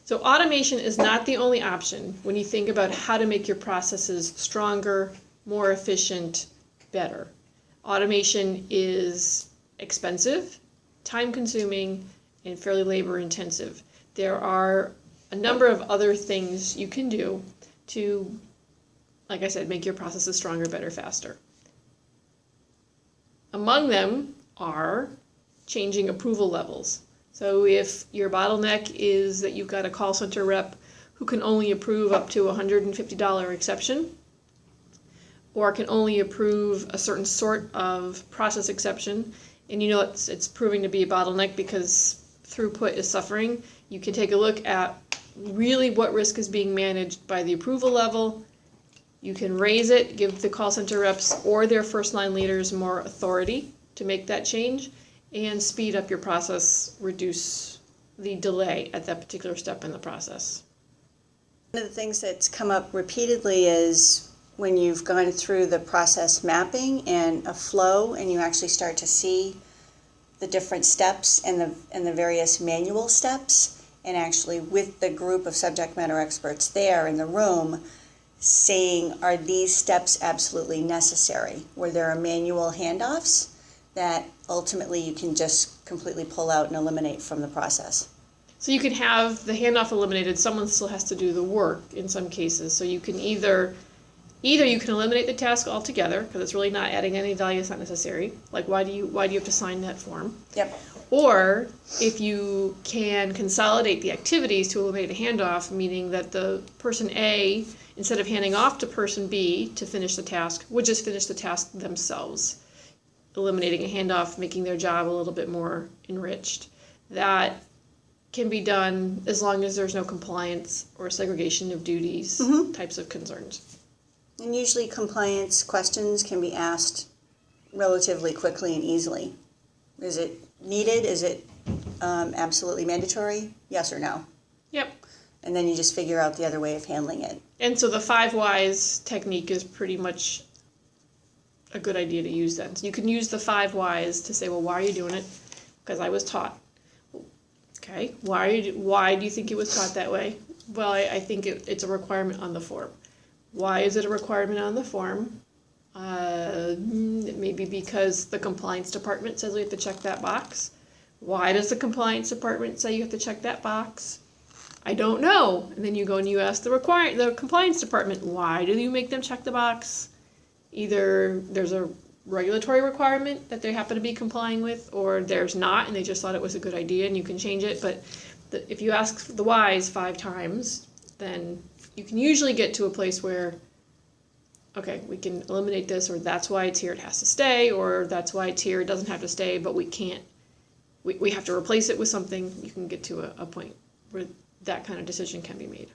So automation is not the only option when you think about how to make your processes stronger, more efficient, better. Automation is expensive, time-consuming, and fairly labor-intensive. There are a number of other things you can do to, like I said, make your processes stronger, better, faster. Among them are changing approval levels. So if your bottleneck is that you've got a call center rep who can only approve up to a $150 exception, or can only approve a certain sort of process exception, and you know it's proving to be a bottleneck because throughput is suffering, you can take a look at really what risk is being managed by the approval level. You can raise it, give the call center reps or their first line leaders more authority to make that change, and speed up your process, reduce the delay at that particular step in the process. One of the things that's come up repeatedly is when you've gone through the process mapping and a flow and you actually start to see the different steps and the various manual steps, and actually with the group of subject matter experts there in the room saying, are these steps absolutely necessary? Where there are manual handoffs that ultimately you can just completely pull out and eliminate from the process. So you can have the handoff eliminated, someone still has to do the work in some cases. So you can either you can eliminate the task altogether because it's really not adding any value, it's not necessary. Like why do you have to sign that form? Yep. Or if you can consolidate the activities to eliminate a handoff, meaning that the person A, instead of handing off to person B to finish the task, would just finish the task themselves, eliminating a handoff, making their job a little bit more enriched. That can be done as long as there's no compliance or segregation of duties types of concerns. And usually compliance questions can be asked relatively quickly and easily. Is it needed? Is it absolutely mandatory? Yes or no? Yep. And then you just figure out the other way of handling it. And so the 5 whys technique is pretty much a good idea to use then. So you can use the 5 whys to say, well, why are you doing it? Because I was taught. Okay, why do you think it was taught that way? Well, I think it's a requirement on the form. Why is it a requirement on the form? Maybe because the compliance department says we have to check that box. Why does the compliance department say you have to check that box? I don't know. And then you go and you ask the compliance department, why do you make them check the box? Either there's a regulatory requirement that they happen to be complying with, or there's not and they just thought it was a good idea and you can change it. But if you ask the whys 5 times, then you can usually get to a place where, okay, we can eliminate this, or that's why it's here, it has to stay, or that's why it's here, it doesn't have to stay, but we can't, we have to replace it with something. You can get to a point where that kind of decision can be made.